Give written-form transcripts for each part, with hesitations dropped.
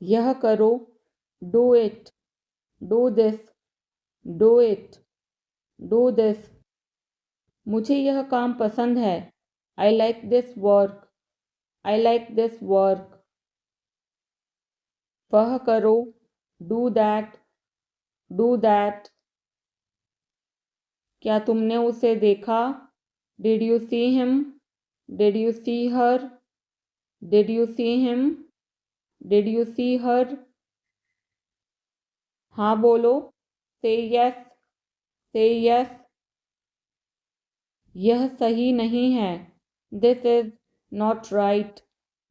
यह करो, do it, do this, do it, do this. मुझे यह काम पसंद है, I like this work, I like this work. वह करो, डू दैट, डू दैट। क्या तुमने उसे देखा, did you see him, did you see her, did you see him, did you see her. हाँ बोलो, से यस, से यस। यह सही नहीं है, this is not right,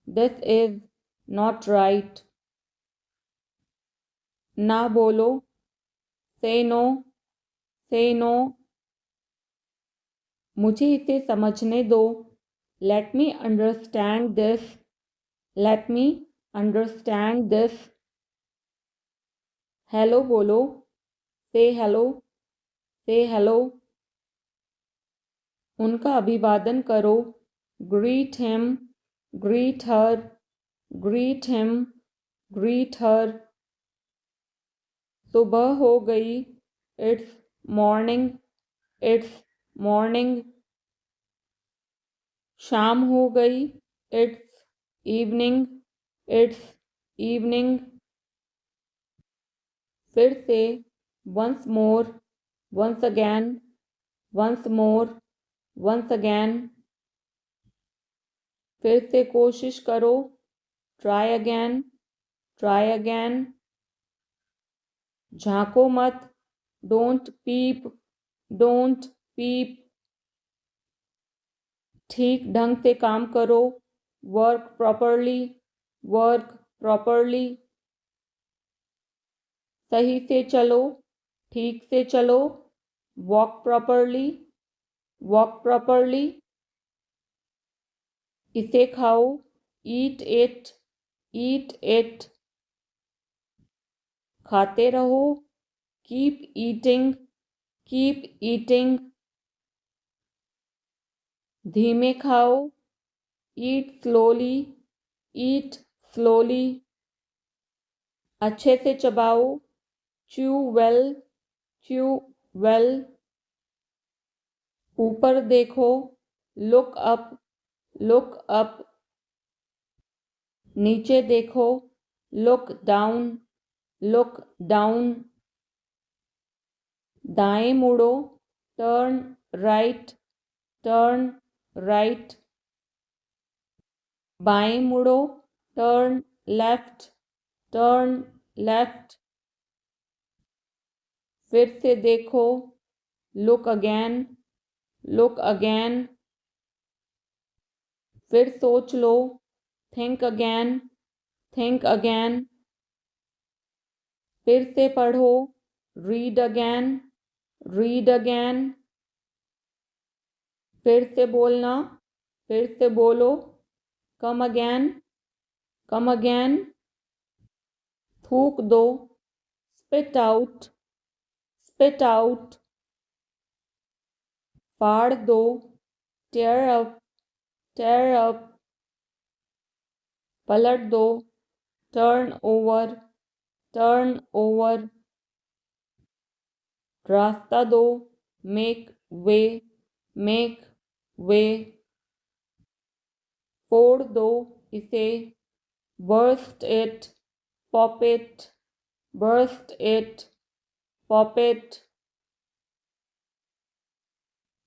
this is not right. ना बोलो, से नो, से नो। मुझे इसे समझने दो, let me understand this, let me understand this. Hello बोलो, से हेलो, से हेलो। उनका अभिवादन करो, ग्रीट हिम, ग्रीट हर, ग्रीट हिम, ग्रीट हर। सुबह हो गई, इट्स मॉर्निंग, इट्स मॉर्निंग। शाम हो गई, इट्स इवनिंग, इट्स इवनिंग। फिर से, once more, once again, once more, once again. फिर से कोशिश करो, ट्राई अगैन, ट्राई अगैन। झांको मत, डोंट पीप, डोंट पीप। ठीक ढंग से काम करो, वर्क प्रॉपरली, वर्क प्रॉपरली। सही से चलो, ठीक से चलो, वॉक प्रॉपरली, वॉक प्रॉपरली। इसे खाओ, ईट इट, ईट इट। खाते रहो, कीप ईटिंग, कीप ईटिंग। धीमे खाओ, ईट स्लोली, ईट स्लोली। अच्छे से चबाओ, च्यू वेल, च्यू वेल। ऊपर देखो, लुक अप, लुक अप। नीचे देखो, लुक डाउन, लुक डाउन। दाएं मुड़ो, टर्न राइट, टर्न राइट। बाएं मुड़ो, टर्न लेफ्ट, टर्न लेफ्ट। फिर से देखो, लुक अगैन, लुक अगैन। फिर सोच लो, थिंक अगैन, थिंक अगैन। फिर से पढ़ो, रीड अगैन, रीड अगैन। फिर से बोलना, फिर से बोलो, कम अगैन, कम अगैन। थूक दो, स्पिट आउट, स्पिट आउट। फाड़ दो, टेयर अप, टेयर अप। पलट दो, टर्न ओवर, टर्न ओवर। रास्ता दो, मेक वे, मेक वे। फोड़ दो इसे, burst it, pop it, burst it, pop it.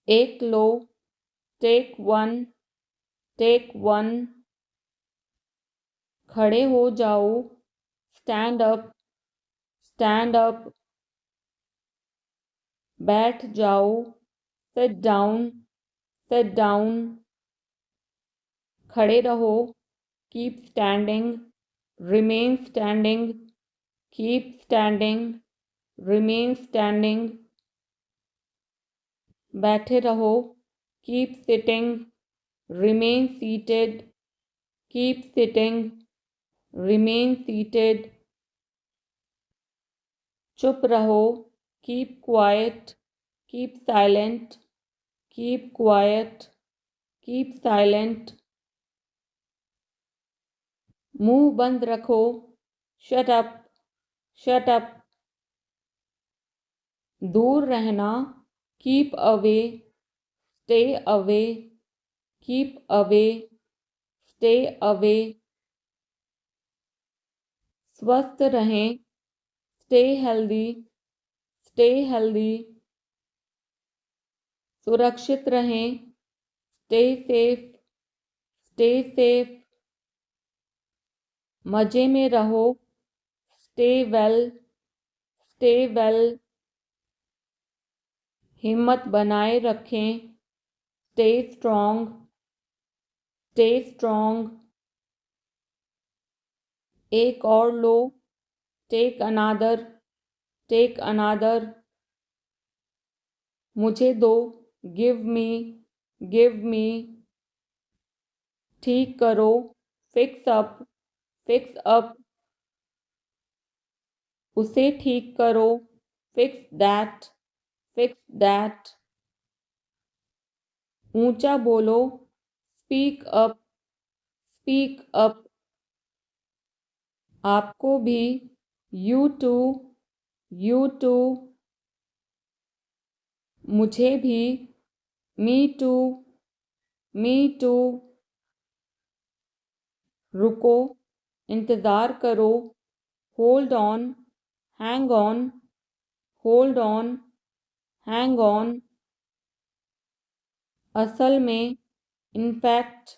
एक लो, टेक वन, टेक वन। खड़े हो जाओ, स्टैंड अप, स्टैंड अप। बैठ जाओ, सिट डाउन, सिट डाउन। खड़े रहो, keep standing, remain standing, keep standing, remain standing. बैठे रहो, keep sitting, remain seated, keep sitting, remain seated. चुप रहो, keep quiet, keep silent, keep quiet, keep silent. मुंह बंद रखो, shut up, shut up. दूर रहना, keep away, stay away, keep away, stay away. स्वस्थ रहें, stay healthy, stay healthy. सुरक्षित रहें, stay safe, stay safe. मजे में रहो, stay well, stay well. हिम्मत बनाए रखें, stay strong, stay strong. एक और लो, take another, take another. मुझे दो, give me, give me. ठीक करो, fix up, fix up. उसे ठीक करो, fix that, fix that. ऊंचा बोलो, speak up, speak up. आपको भी, you too, you too. मुझे भी, me too, me too. रुको, इंतज़ार करो, hold on, hang on, hold on, hang on. असल में, in fact,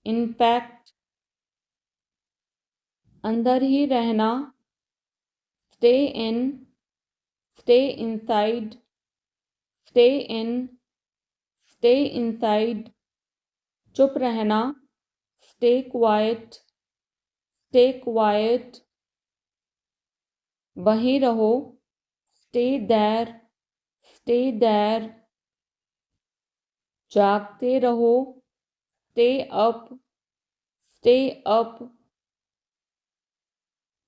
in fact. अंदर ही रहना, stay in, stay inside, stay in, stay inside. चुप रहना, stay quiet, stay quiet. वहीं रहो, stay there, stay there. जागते रहो, stay up, stay up.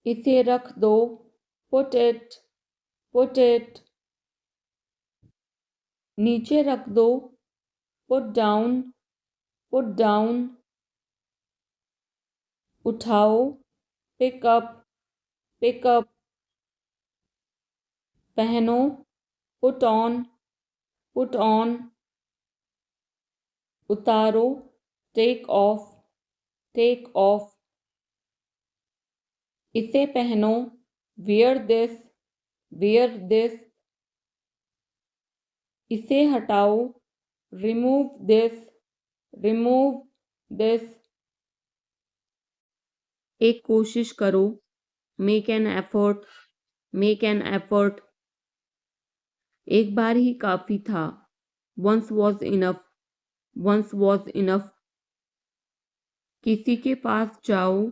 इसे रख दो, put it, put it. नीचे रख दो, put down, put down. उठाओ, pick up, pick up. पहनो, put on, put on. उतारो, take off, take off. इसे पहनो, wear this, wear this. इसे हटाओ, remove this, remove this. एक कोशिश करो, make an effort, make an effort. एक बार ही काफी था, once was enough, once was enough. किसी के पास जाओ,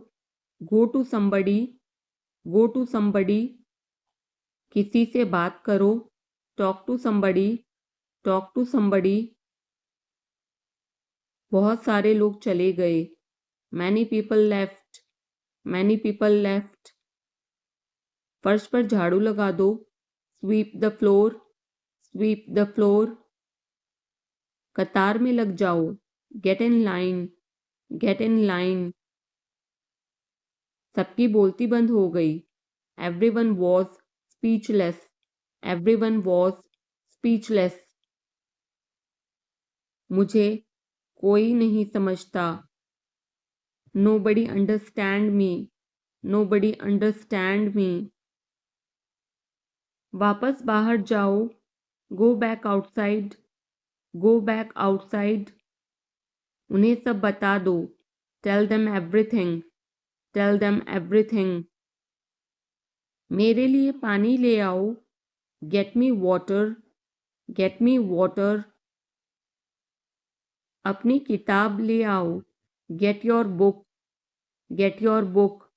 go to somebody, go to somebody. किसी से बात करो, talk to somebody, talk to somebody. बहुत सारे लोग चले गए, many people left, many people left. फर्श पर झाड़ू लगा दो, sweep the floor, sweep the floor. कतार में लग जाओ, get in line, get in line. सबकी बोलती बंद हो गई, everyone was speechless, everyone was speechless. मुझे कोई नहीं समझता, nobody understand me, nobody understand me. वापस बाहर जाओ, go back outside, go back outside. उन्हें सब बता दो, tell them everything, tell them everything. मेरे लिए पानी ले आओ, get me water, get me water. अपनी किताब ले आओ, get your book, get your book.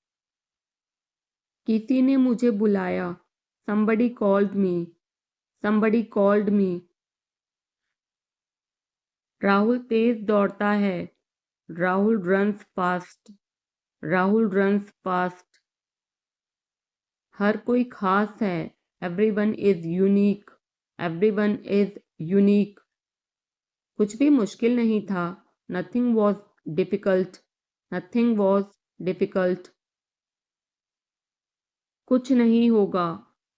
किसी ने मुझे बुलाया, somebody called me, somebody called me. Rahul तेज दौड़ता है, Rahul runs fast, Rahul runs fast. हर कोई खास है, everyone is unique, everyone is unique. कुछ भी मुश्किल नहीं था, nothing was difficult, nothing was difficult. कुछ नहीं होगा,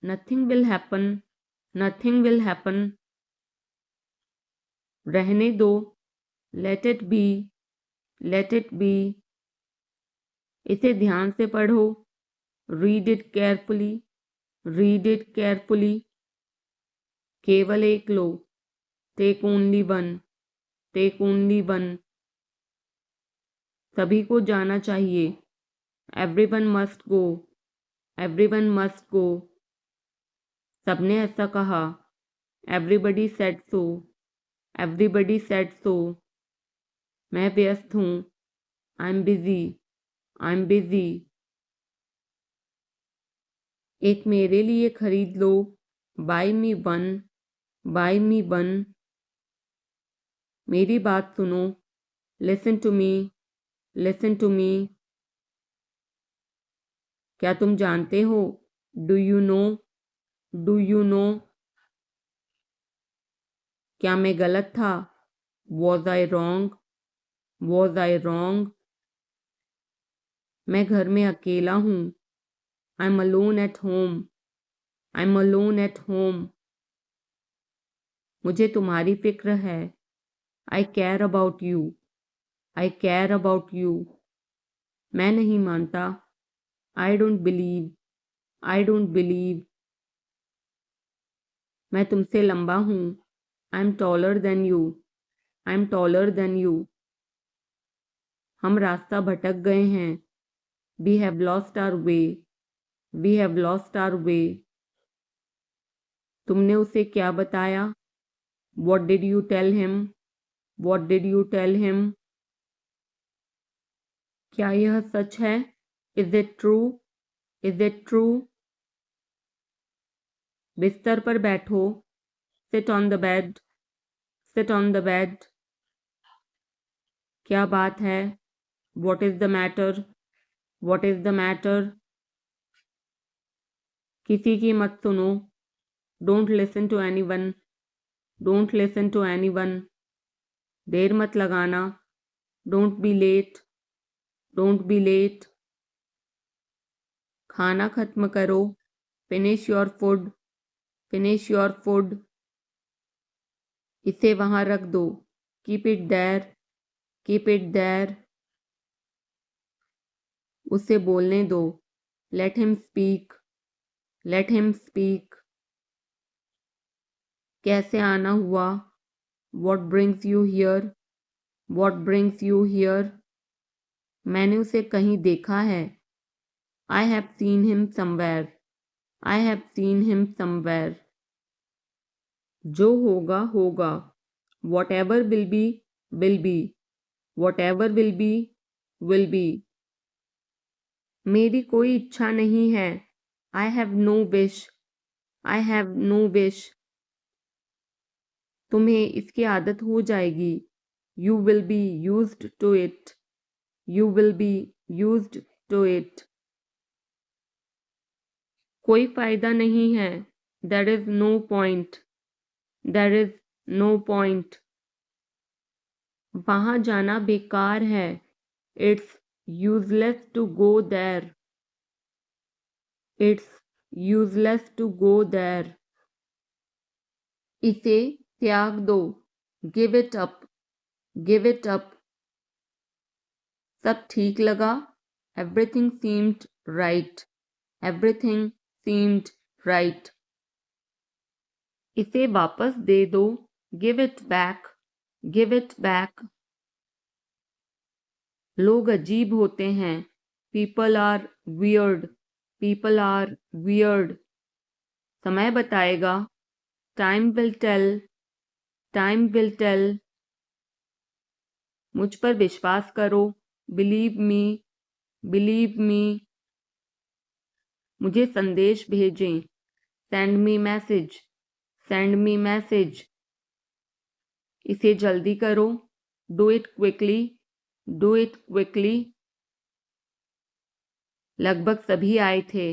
nothing will happen, nothing will happen. रहने दो, let it be, let it be. इसे ध्यान से पढ़ो, read it carefully, read it carefully. केवल एक लो, take only one, take only one. सभी को जाना चाहिए, everyone must go, everyone must go. सबने ऐसा कहा, everybody said so, everybody said so. मैं व्यस्त हूँ, I am busy, I am busy. एक मेरे लिए खरीद लो, bye me one, buy me one. मेरी बात सुनो, listen to me, listen to me. क्या तुम जानते हो, do you know, do you know. क्या मैं गलत था, was I wrong, was I wrong. मैं घर में अकेला हूँ, I am alone at home, I am alone at home. मुझे तुम्हारी फिक्र है, I care about you, I care about you. मैं नहीं मानता, I don't believe, I don't believe. मैं तुमसे लंबा हूँ, I am taller than you, I am taller than you. हम रास्ता भटक गए हैं, we have lost our way, we have lost our way. तुमने उसे क्या बताया, what did you tell him, what did you tell him. क्या यह सच है, is it true, is it true. बिस्तर पर बैठो, sit on the bed, sit on the bed. क्या बात है, what is the matter, what is the matter. किसी की मत सुनो, don't listen to any one, don't listen to any one. देर मत लगाना, don't be late, don't be late. खाना खत्म करो, finish your food, finish your food. इसे वहां रख दो, keep it there, keep it there. उसे बोलने दो, let him speak, let him speak. कैसे आना हुआ, what brings you here, what brings you here. मैंने उसे कहीं देखा है, I have seen him somewhere, I have seen him somewhere. जो होगा होगा, whatever will be, will be, whatever will be, will be. मेरी कोई इच्छा नहीं है, I have no wish, I have no wish. तुम्हें इसकी आदत हो जाएगी, you will be used to it, you will be used to it. कोई फायदा नहीं है, there is no point, there is no point. वहां जाना बेकार है, it's useless to go there, it's useless to go there. इसे त्याग दो, give it up, give it up. सब ठीक लगा, everything seemed right, everything seemed right. इसे वापस दे दो, give it back, give it back. लोग अजीब होते हैं, people are weird, people are weird. समय बताएगा, time will tell, time will tell. मुझ पर विश्वास करो, बिलीव मी, बिलीव मी। मुझे संदेश भेजें, send me message, send me message. इसे जल्दी करो, do it quickly, do it quickly. लगभग सभी आए थे,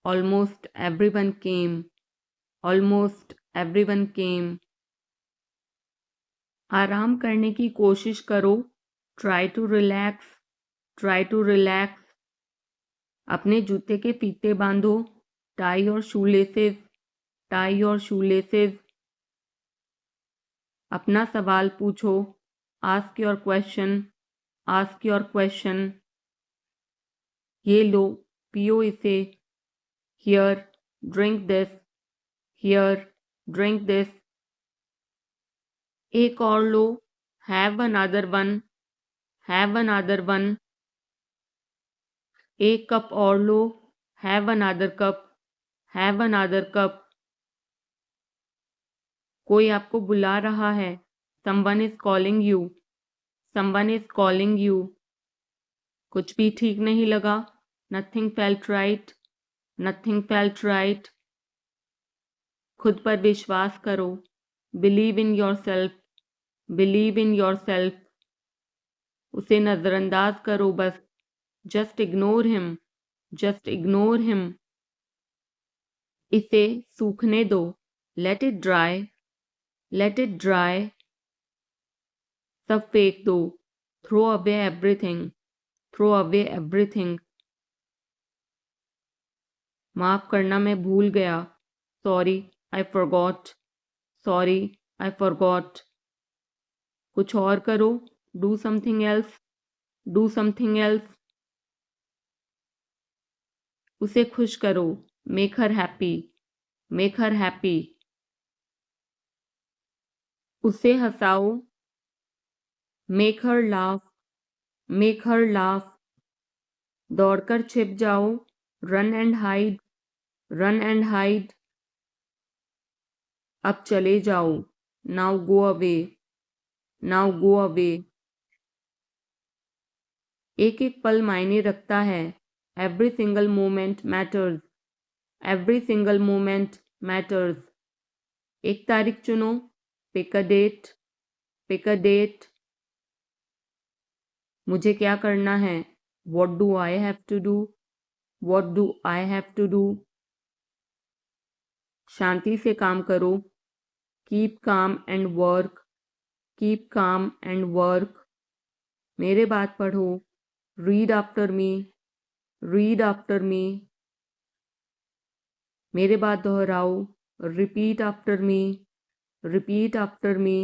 almost everyone came, almost everyone came. आराम करने की कोशिश करो, try to relax, try to relax. अपने जूते के फीते बांधो, tie your shoelaces, tie your shoelaces. अपना सवाल पूछो, ask your question, ask your question. ये लो, पियो इसे, here, drink this, here, drink this. एक और लो, have another one, have another one. एक कप और लो, have another cup, have another cup. कोई आपको बुला रहा है, someone is calling you, someone is calling you. कुछ भी ठीक नहीं लगा, nothing felt right, nothing felt right. खुद पर विश्वास करो, believe in yourself, believe in yourself. उसे नजरअंदाज करो बस, just ignore him, just ignore him. इसे सूखने दो, let it dry, let it dry. सब फेंक दो, throw away everything, throw away everything. माफ करना मैं भूल गया, sorry I forgot, sorry I forgot. कुछ और करो, do something else, do something else. उसे खुश करो, make her happy, make her happy. उसे हंसाओ, make her laugh, make her laugh. दौड़कर छिप जाओ, run and hide, run and hide. अब चले जाओ, now go away, now go away. एक एक पल मायने रखता है, every single moment matters, every single moment matters. एक तारीख चुनो, pick a date, pick a date. मुझे क्या करना है, what do I have to do, what do I have to do. शांति से काम करो, keep calm and work, keep calm and work. मेरे बात पढ़ो, read after me, read after me. मेरे बात दोहराओ, repeat after me, repeat after me.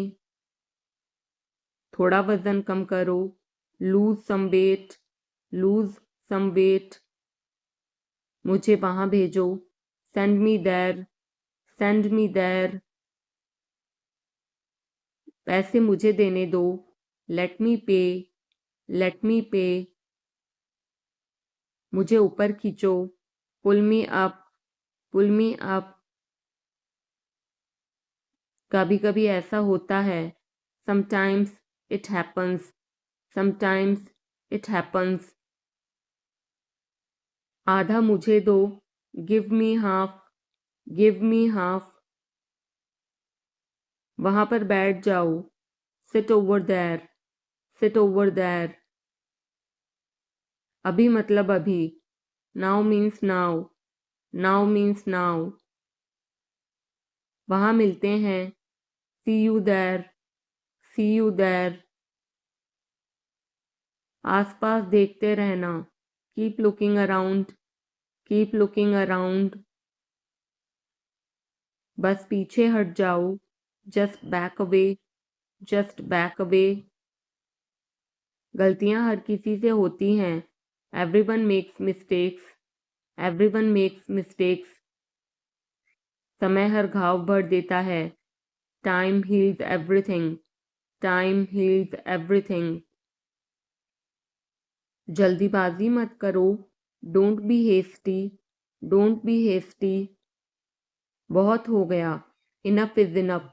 थोड़ा वजन कम करो, lose some weight, lose some weight. मुझे वहां भेजो, send me there, send me there. पैसे मुझे देने दो, लेट मी पे, लेट मी पे। मुझे ऊपर खींचो, पुल मी अप, पुल मी अप। कभी कभी ऐसा होता है, sometimes it happens, sometimes it happens. आधा मुझे दो, give me half, give me half. वहां पर बैठ जाओ, sit over there, sit over there. अभी मतलब अभी, now means now, now means now. वहां मिलते हैं, see you there, see you there. आसपास देखते रहना, keep looking around, keep looking around. बस पीछे हट जाओ, just back away, just back away. गलतियां हर किसी से होती हैं, everyone makes mistakes, everyone makes mistakes. समय हर घाव भर देता है, time heals everything, time heals everything. जल्दीबाजी मत करो, don't be hasty, don't be hasty. बहुत हो गया, enough is enough,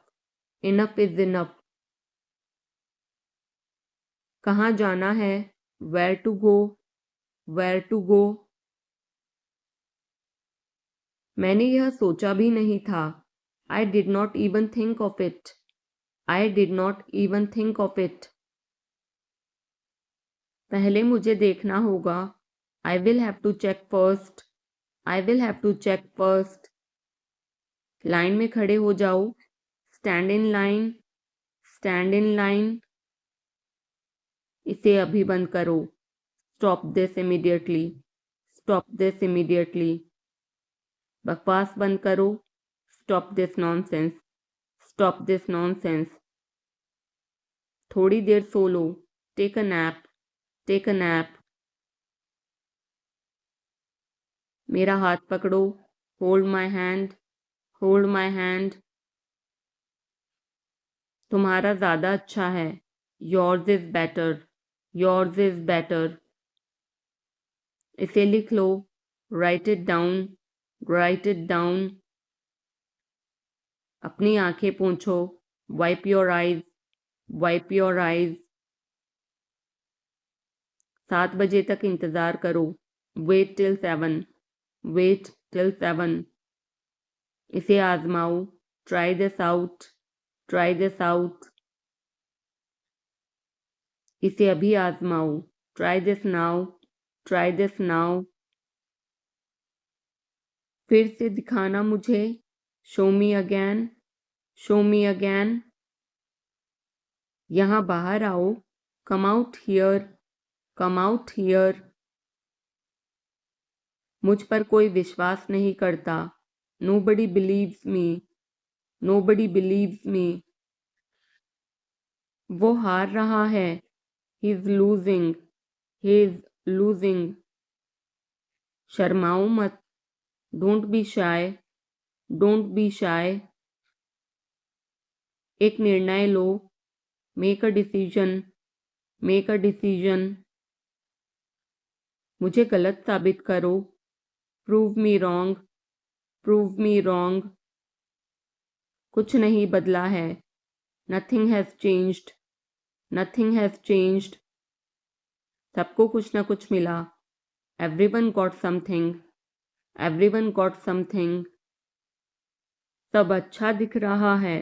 enough is enough. कहाँ जाना है, where to go, where to go. मैंने यह सोचा भी नहीं था, I did not even think of it, I did not even think of it. पहले मुझे देखना होगा, I will have to check first, I will have to check first. Line में खड़े हो जाओ, stand in line, stand in line. इसे अभी बंद करो, stop this immediately, stop this immediately. बकवास बंद करो। Stop this nonsense. Stop this nonsense. थोड़ी देर सो लो। Take a nap. Take a nap. मेरा हाथ पकड़ो। Hold my hand. Hold my hand. तुम्हारा ज़्यादा अच्छा है। Yours is better. Yours is better. इसे लिख लो। Write it down. Write it down. अपनी आंखें पोंछो। Wipe your eyes. Wipe your eyes. 7 बजे तक इंतज़ार करो। Wait till 7। Wait till 7। इसे आजमाओ। Try this out. Try this out. इसे अभी आजमाओ। Try this now. Try this now. फिर से दिखाना मुझे। Show me again. Show me again. यहाँ बाहर आओ। Come out here. Come out here. मुझ पर कोई विश्वास नहीं करता। Nobody believes me. Nobody believes me. वो हार रहा है। He is losing. He is losing. शर्माओ मत। Don't be shy. Don't be shy. एक निर्णय लो। Make a decision. Make a decision. मुझे गलत साबित करो। Prove me wrong. Prove me wrong. कुछ नहीं बदला है। Nothing has changed. Nothing has changed. सबको कुछ ना कुछ मिला। Everyone got something. Everyone got something. सब अच्छा दिख रहा है।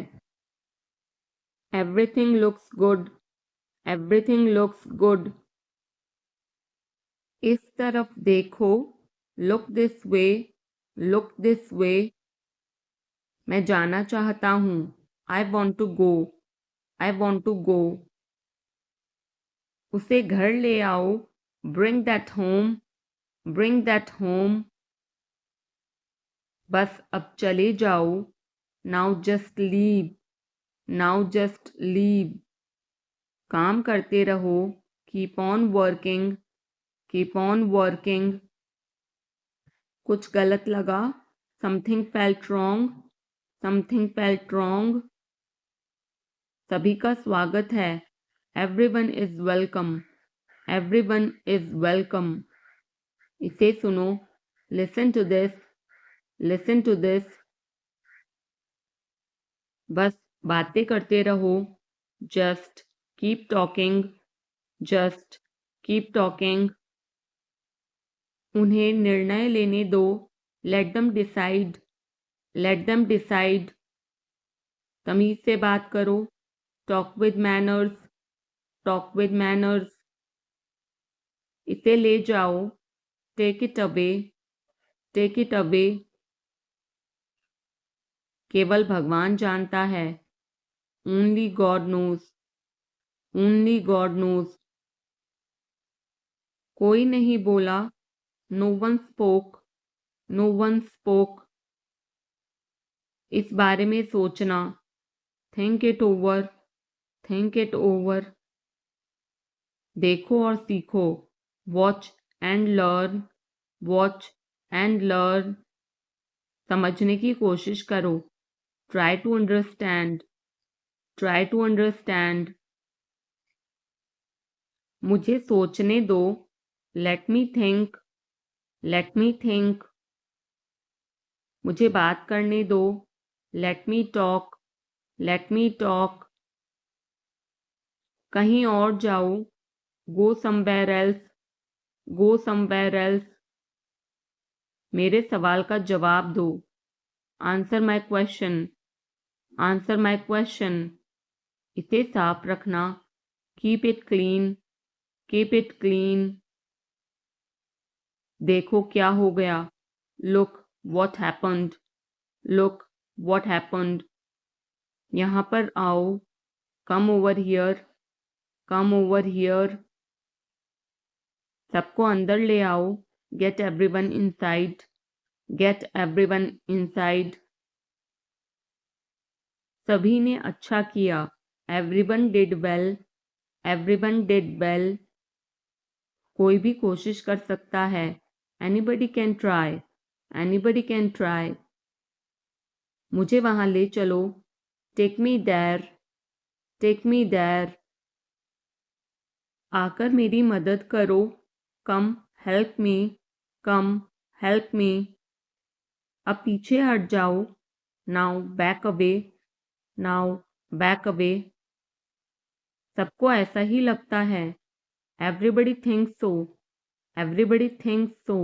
Everything looks good. Everything looks good. इस तरफ देखो। Look this way. Look this way. मैं जाना चाहता हूँ। I want to go. I want to go. उसे घर ले आओ। Bring that home. Bring that home. बस अब चले जाओ। Now just leave. Now just leave. काम करते रहो। Keep on working. Keep on working. कुछ गलत लगा। Something felt wrong. Something felt wrong. सभी का स्वागत है। Everyone is welcome. Everyone is welcome. इसे सुनो। Listen to this. Listen to this. बस बातें करते रहो। Just keep talking. Just keep talking. उन्हें निर्णय लेने दो। Let them decide. Let them decide. तमीज से बात करो। Talk with manners. Talk with manners. इसे ले जाओ। Take it away. Take it away. केवल भगवान जानता है। Only God knows. Only God knows. कोई नहीं बोला। No one spoke. No one spoke. इस बारे में सोचना। Think it over. Think it over. देखो और सीखो। Watch and learn. Watch and learn. समझने की कोशिश करो। Try to understand. Try to understand. मुझे सोचने दो। Let me think. Let me think. मुझे बात करने दो। Let me talk. Let me talk. कहीं और जाओ। Go somewhere else. Go somewhere else. मेरे सवाल का जवाब दो। Answer my question. Answer my question. इसे साफ रखना। Keep it clean. Keep it clean. देखो क्या हो गया। Look what happened. Look what happened. यहाँ पर आओ। Come over here. Come over here. सबको अंदर ले आओ। Get everyone inside. Get everyone inside. सभी ने अच्छा किया. Everyone did well. Everyone did well. कोई भी कोशिश कर सकता है. Anybody can try. Anybody can try. मुझे वहां ले चलो. Take me there. Take me there. आकर मेरी मदद करो. Come help me. Come help me. अब पीछे हट जाओ. Now back away. Now back away. सबको ऐसा ही लगता है. Everybody thinks so. Everybody thinks so.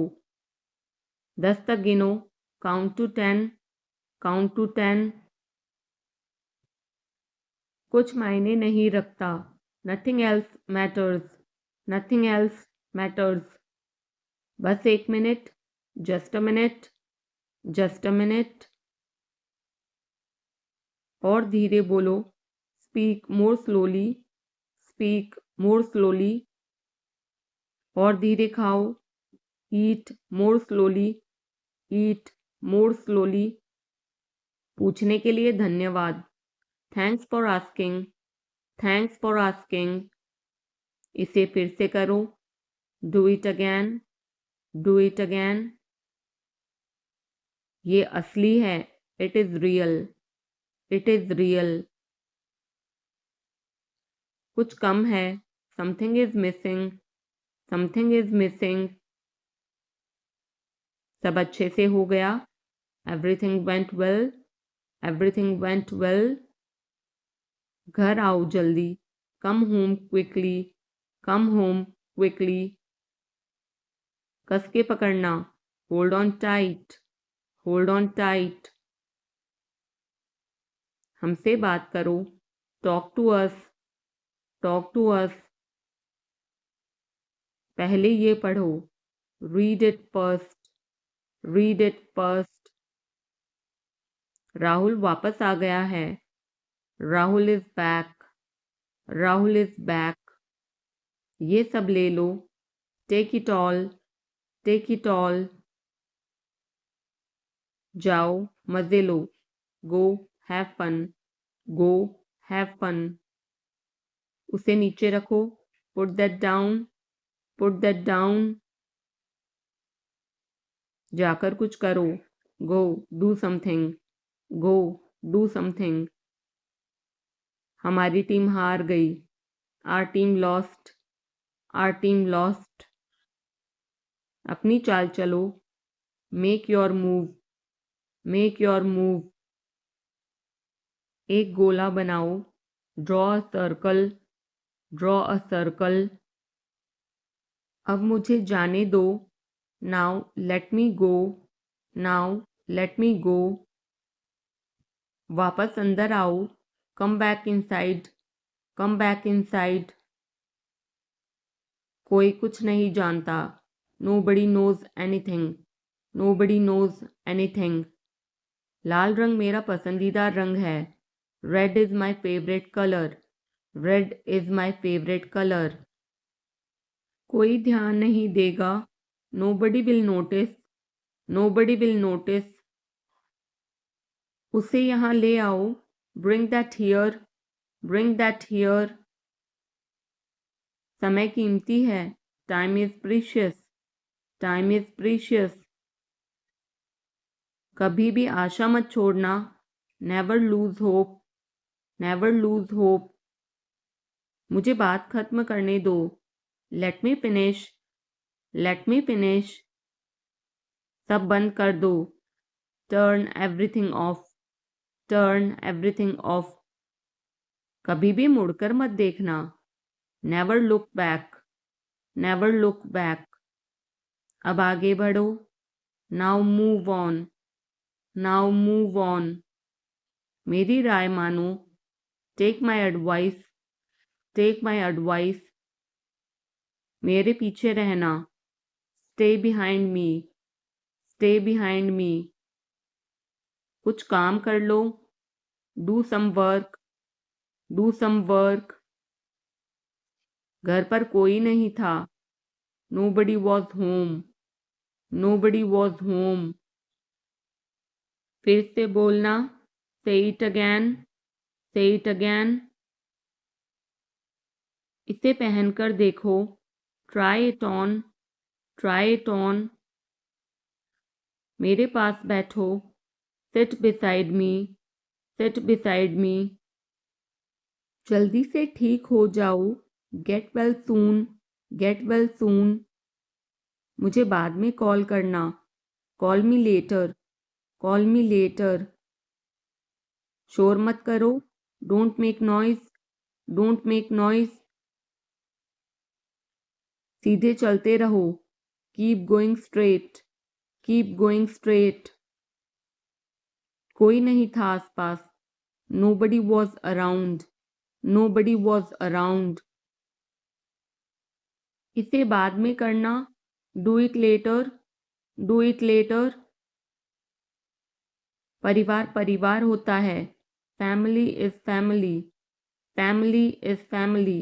10 तक गिनो. Count to 10. Count to 10. कुछ मायने नहीं रखता. Nothing else matters. Nothing else matters. बस 1 minute. Just a minute. Just a minute. और धीरे बोलो. Speak more slowly. Speak more slowly. और धीरे खाओ. Eat more slowly. Eat more slowly. पूछने के लिए धन्यवाद. Thanks for asking. Thanks for asking. इसे फिर से करो. Do it again. Do it again. ये असली है. It is real. It is real. कुछ कम है. Something is missing. Something is missing. सब अच्छे से हो गया. Everything went well. Everything went well. घर आओ जल्दी. Come home quickly. Come home quickly. कस के पकड़ना. Hold on tight. Hold on tight. हमसे बात करो. Talk to us. Talk to us. पहले ये पढ़ो. Read it first. Read it first. Rahul वापस आ गया है. Rahul is back. Rahul is back. ये सब ले लो. Take it all. Take it all. जाओ मजे लो. Go have fun. Go have fun. उसे नीचे रखो. Put that down. Put that down. जाकर कुछ करो. Go do something. Go do something. हमारी टीम हार गई. Our team lost. Our team lost. अपनी चाल चलो. Make your move. Make your move. एक गोला बनाओ. Draw a circle. Draw a circle. अब मुझे जाने दो. Now let me go. Now let me go. वापस अंदर आओ. Come back inside. Come back inside. कोई कुछ नहीं जानता. Nobody knows anything. Nobody knows anything. लाल रंग मेरा पसंदीदा रंग है. Red is my favorite color. Red is my favorite color. कोई ध्यान नहीं देगा. Nobody will notice. Nobody will notice. उसे यहाँ ले आओ. Bring that here. Bring that here. समय कीमती है. Time is precious. Time is precious. कभी भी आशा मत छोड़ना. Never lose hope. Never lose hope. मुझे बात खत्म करने दो. Let me finish. Let me finish. सब बंद कर दो. Turn everything off. Turn everything off. कभी भी मुड़कर मत देखना. Never look back. Never look back. अब आगे बढ़ो. Now move on. Now move on. मेरी राय मानो. Take my advice. Take my advice. मेरे पीछे रहना. Stay behind me. Stay behind me. कुछ काम कर लो. Do some work. Do some work. घर पर कोई नहीं था. Nobody was home. Nobody was home. फिर से बोलना. Say it again. Say it again. इसे पहनकर देखो. Try it on. Try it on. मेरे पास बैठो. Sit beside me. Sit beside me. जल्दी से ठीक हो जाओ. Get well soon. Get well soon. मुझे बाद में कॉल करना. Call me later. Call me later. शोर मत करो. Don't make noise. Don't make noise. सीधे चलते रहो. Keep going straight. Keep going straight. कोई नहीं था आसपास. Nobody was around. Nobody was around. इसे बाद में करना. Do it later. Do it later. परिवार परिवार होता है. Family is family. Family is family.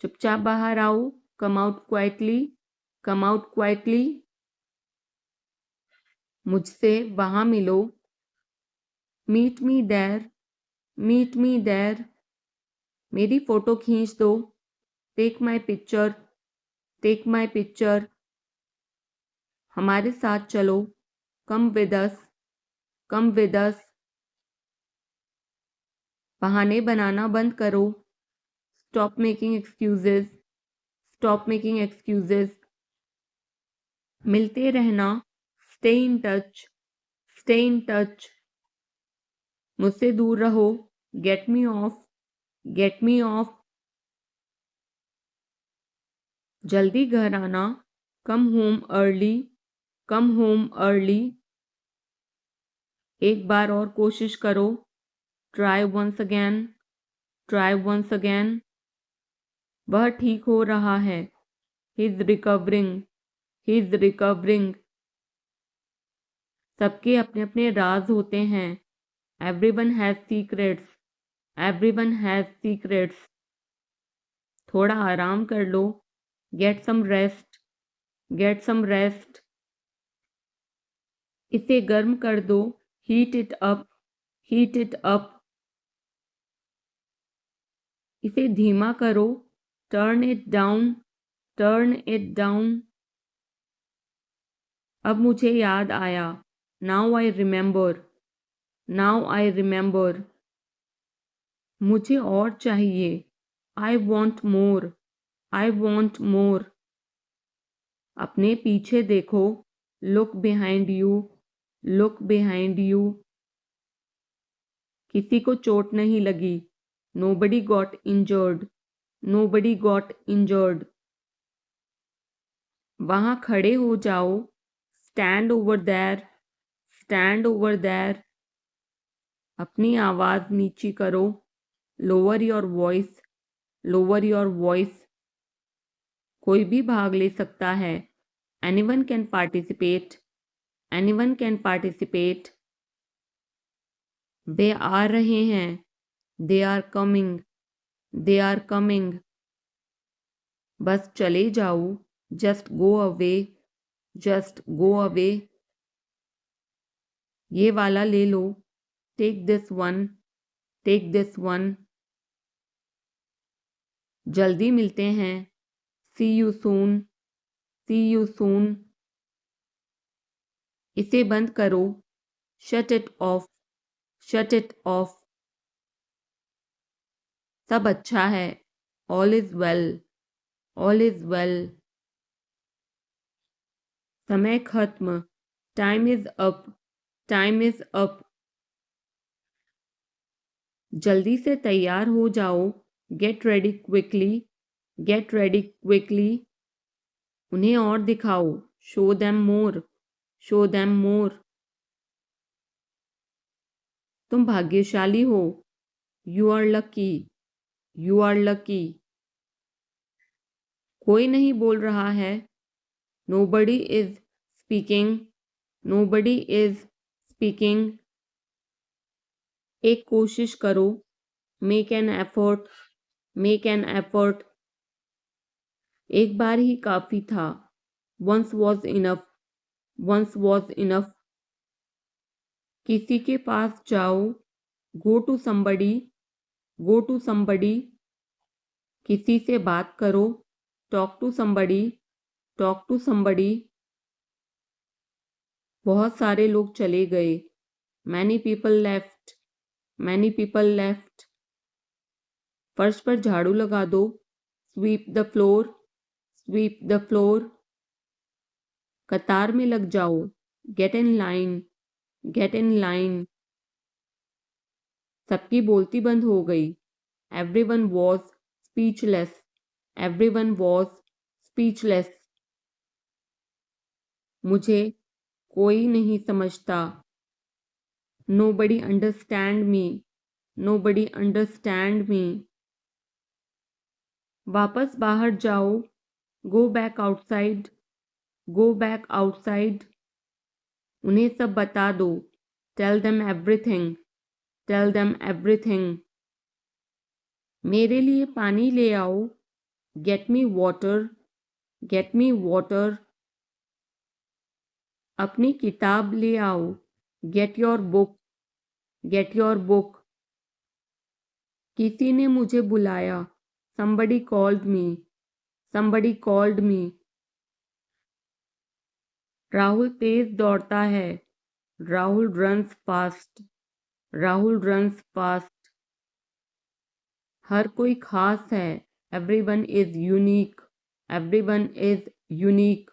चुपचाप बाहर आओ. Come out quietly. Come out quietly. मुझसे वहां मिलो. Meet me there. Meet me there. मेरी फोटो खींच दो. Take my picture. Take my picture. हमारे साथ चलो. Come with us. Come with us. बहाने बनाना बंद करो. Stop making excuses. Stop making excuses. मिलते रहना. Stay in touch. Stay in touch. मुझसे दूर रहो. Get me off. Get me off. जल्दी घर आना. Come home early. Come home early. एक बार और कोशिश करो. Try once again. Try once again. वह ठीक हो रहा है. He's recovering. He's recovering. सबके अपने अपने राज होते हैं. Everyone has secrets. Everyone has secrets. थोड़ा आराम कर लो. Get some rest. Get some rest. इसे गर्म कर दो. Heat it up. Heat it up. इसे धीमा करो. Turn it down. Turn it down. अब मुझे याद आया. Now I remember. Now I remember. मुझे और चाहिए. I want more. I want more. अपने पीछे देखो. Look behind you. Look behind you. किसी को चोट नहीं लगी. Nobody got injured. Nobody got injured. वहां खड़े हो जाओ. Stand over there. Stand over there. अपनी आवाज नीची करो. Lower your voice. Lower your voice. कोई भी भाग ले सकता है. Anyone can participate. Anyone can participate. वे आ रहे हैं. They are coming. They are coming. बस चले जाओ. Just go away. Just go away. ये वाला ले लो. Take this one. Take this one. जल्दी मिलते हैं. See you soon. See you soon. इसे बंद करो. Shut it off. Shut it off. सब अच्छा है. All is well. All is well. समय खत्म. Time is up. Time is up. जल्दी से तैयार हो जाओ. Get ready quickly. Get ready quickly. उन्हें और दिखाओ. Show them more. Show them more. तुम भाग्यशाली हो. You are lucky. You are lucky. कोई नहीं बोल रहा है. Nobody is speaking. Nobody is speaking. एक कोशिश करो. Make an effort. Make an effort. एक बार ही काफी था. Once was enough. once was enough. किसी के पास जाओ, go to somebody, go to somebody. किसी से बात करो, talk to somebody, talk to somebody. बहुत सारे लोग चले गए, many people left, many people left. फर्श पर झाड़ू लगा दो, sweep the floor, sweep the floor. कतार में लग जाओ, get in line, get in line. सबकी बोलती बंद हो गई, everyone was speechless, everyone was speechless. मुझे कोई नहीं समझता, nobody understand me, nobody understand me. वापस बाहर जाओ, go back outside, go back outside. उन्हें सब बता दो, tell them everything, tell them everything. मेरे लिए पानी ले आओ, get me water, get me water. अपनी किताब ले आओ, get your book, get your book. किसी ने मुझे बुलाया, somebody called me, somebody called me. Rahul तेज दौड़ता है, Rahul runs fast, Rahul runs fast. हर कोई खास है, everyone is unique, everyone is unique.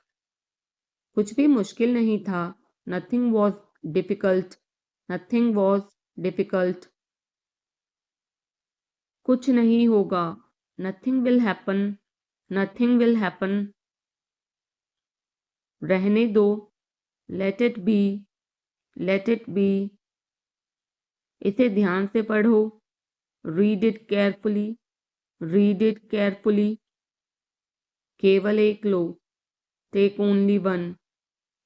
कुछ भी मुश्किल नहीं था, nothing was difficult, nothing was difficult. कुछ नहीं होगा, nothing will happen, nothing will happen. रहने दो, let it be, let it be. इसे ध्यान से पढ़ो, read it carefully, read it carefully. केवल एक लो, take only one,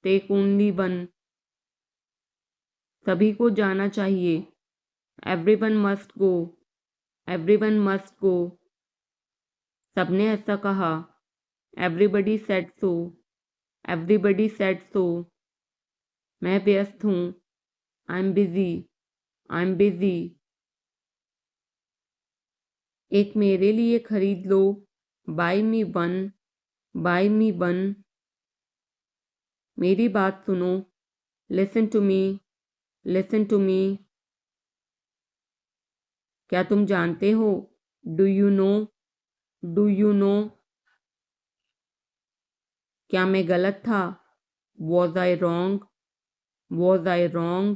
take only one. सभी को जाना चाहिए, everyone must go, everyone must go. सबने ऐसा कहा, everybody said so, everybody said so. मैं व्यस्त हूँ, I'm busy, I'm busy. एक मेरे लिए खरीद लो, buy me one, buy me one. मेरी बात सुनो, listen to me, listen to me. क्या तुम जानते हो, do you know, do you know. क्या मैं गलत था, was I wrong, was I wrong.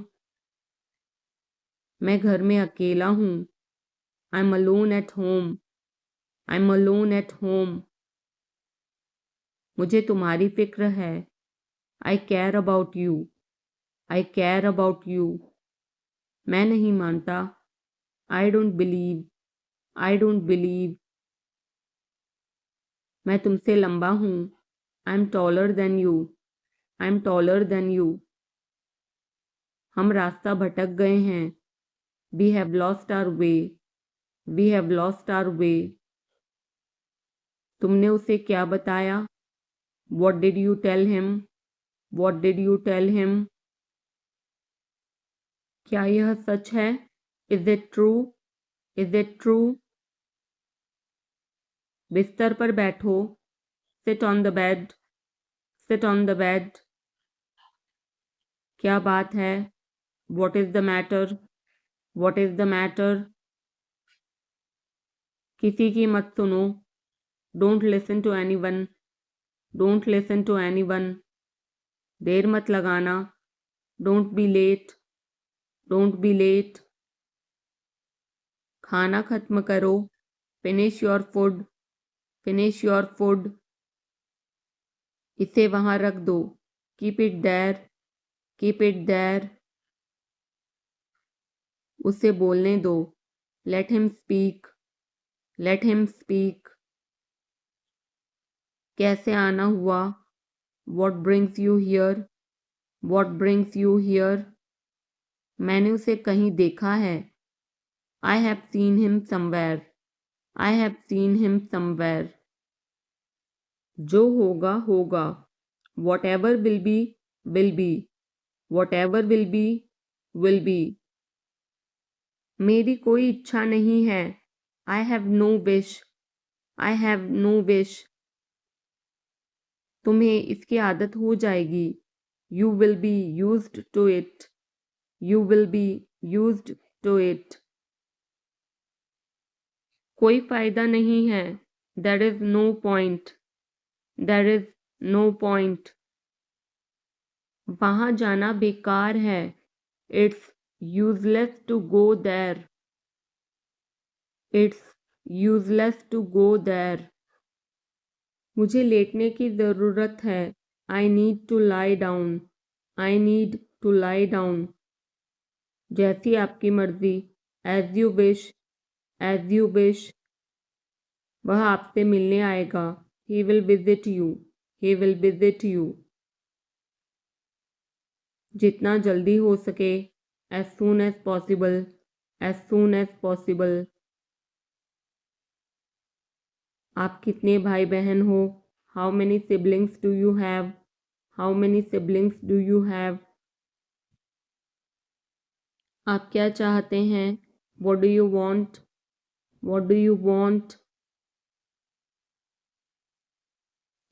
मैं घर में अकेला हूँ, I'm alone at home, I'm alone at home. मुझे तुम्हारी फिक्र है, I care about you, I care about you. मैं नहीं मानता, I don't believe, I don't believe. मैं तुमसे लंबा हूँ, I'm taller than you, I'm taller than you. हम रास्ता भटक गए हैं, we have lost our way, we have lost our way. तुमने उसे क्या बताया, what did you tell him, what did you tell him. क्या यह सच है, is it true, is it true. बिस्तर पर बैठो, sit on the bed, sit on the bed. क्या बात है, what is the matter, what is the matter. किसी की मत सुनो, don't listen to anyone, don't listen to anyone. देर मत लगाना, don't be late, don't be late. खाना खत्म करो, finish your food, finish your food. इसे वहां रख दो, keep it there, keep it there. उसे बोलने दो, let him speak, let him speak. कैसे आना हुआ, what brings you here, what brings you here. मैंने उसे कहीं देखा है, I have seen him somewhere, I have seen him somewhere. जो होगा होगा, whatever will be, will be, whatever will be, will be. मेरी कोई इच्छा नहीं है, I have no wish, I have no wish. तुम्हें इसकी आदत हो जाएगी, you will be used to it, you will be used to it. कोई फायदा नहीं है, there is no point, there is no point. वहाँ जाना बेकार है, it's useless to go there, it's useless to go there. मुझे लेटने की ज़रूरत है, I need to lie down, I need to lie down. जैसी आपकी मर्जी, as you wish, as you wish. वह आपसे मिलने आएगा, he will visit you, he will visit you. जितना जल्दी हो सके, as soon as possible, as soon as possible. आप कितने भाई बहन हो, how many siblings do you have, how many siblings do you have. आप क्या चाहते हैं, what do you want, what do you want.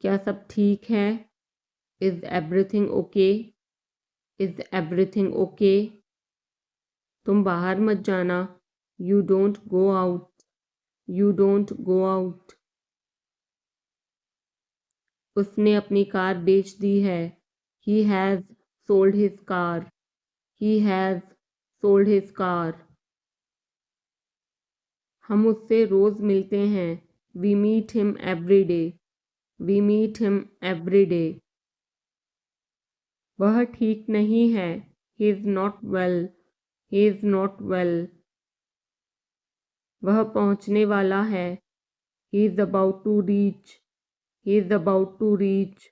क्या सब ठीक है, is everything okay, is everything okay. तुम बाहर मत जाना, you don't go out, you don't go out. उसने अपनी कार बेच दी है, he has sold his car, he has sold his car. हम उससे रोज मिलते हैं, we meet him every day, we meet him every day. वह ठीक नहीं है, he is not well, he is not well. वह पहुंचने वाला है, he is about to reach, he is about to reach.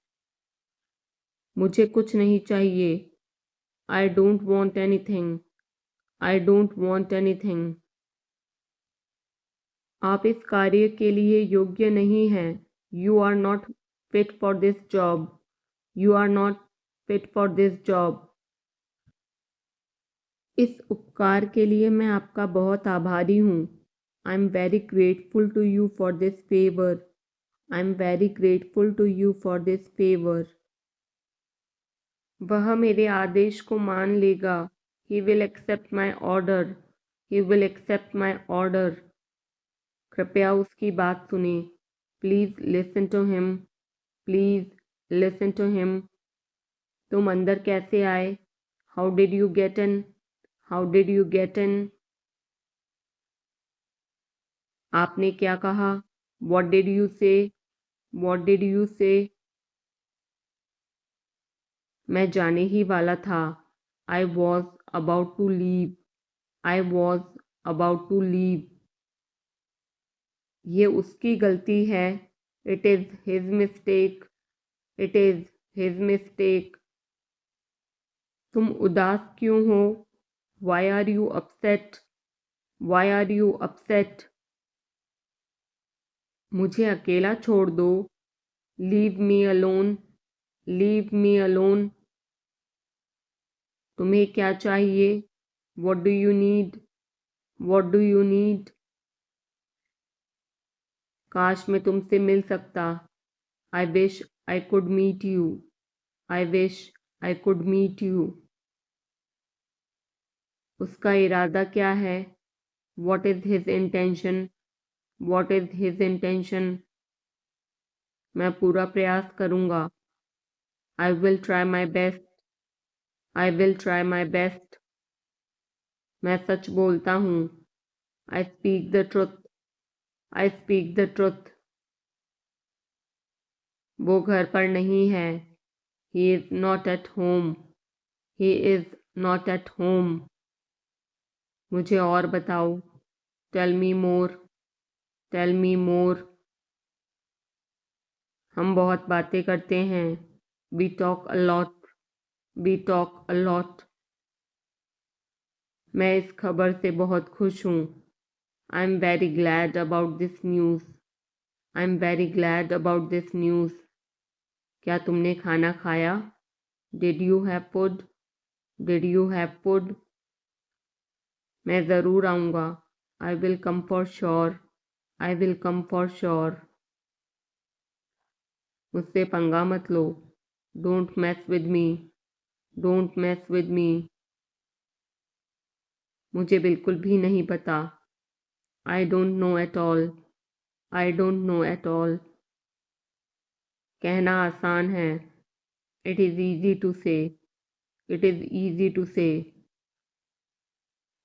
मुझे कुछ नहीं चाहिए, I don't want anything, I don't want anything. आप इस कार्य के लिए योग्य नहीं हैं, you are not fit for this job, you are not fit for this job. इस उपकार के लिए मैं आपका बहुत आभारी हूँ, I am very grateful to you for this favor, I am very grateful to you for this favor. वह मेरे आदेश को मान लेगा, he will accept my order, he will accept my order. कृपया उसकी बात सुने, please listen to him, please listen to him. तुम अंदर कैसे आए, how did you get in, how did you get in. आपने क्या कहा, what did you say, what did you say. मैं जाने ही वाला था, I was about to leave, I was about to leave. ये उसकी गलती है, it is his mistake, it is his mistake. तुम उदास क्यों हो, why are you upset, why are you upset. मुझे अकेला छोड़ दो, leave me alone, leave me alone. तुम्हें क्या चाहिए, what do you need, what do you need. काश मैं तुमसे मिल सकता, I wish I could meet you, I wish I could meet you. उसका इरादा क्या है, what is his intention, what is his intention. मैं पूरा प्रयास करूँगा, I will try my best, I will try my best. मैं सच बोलता हूँ, I speak the truth, I speak the truth. वो घर पर नहीं है, he is not at home, he is not at home. मुझे और बताओ, टेल मी मोर, टेल मी मोर. हम बहुत बातें करते हैं, we talk a lot, we talk a lot. मैं इस खबर से बहुत खुश हूँ, I am very glad about this news, I am very glad about this news. क्या तुमने खाना खाया, Did you have food? Did you have food? मैं ज़रूर आऊँगा. I will come for sure. I will come for sure. मुझसे पंगा मत लो. Don't mess with me. Don't mess with me. मुझे बिल्कुल भी नहीं पता. I don't know at all. I don't know at all. कहना आसान है. It is easy to say. It is easy to say.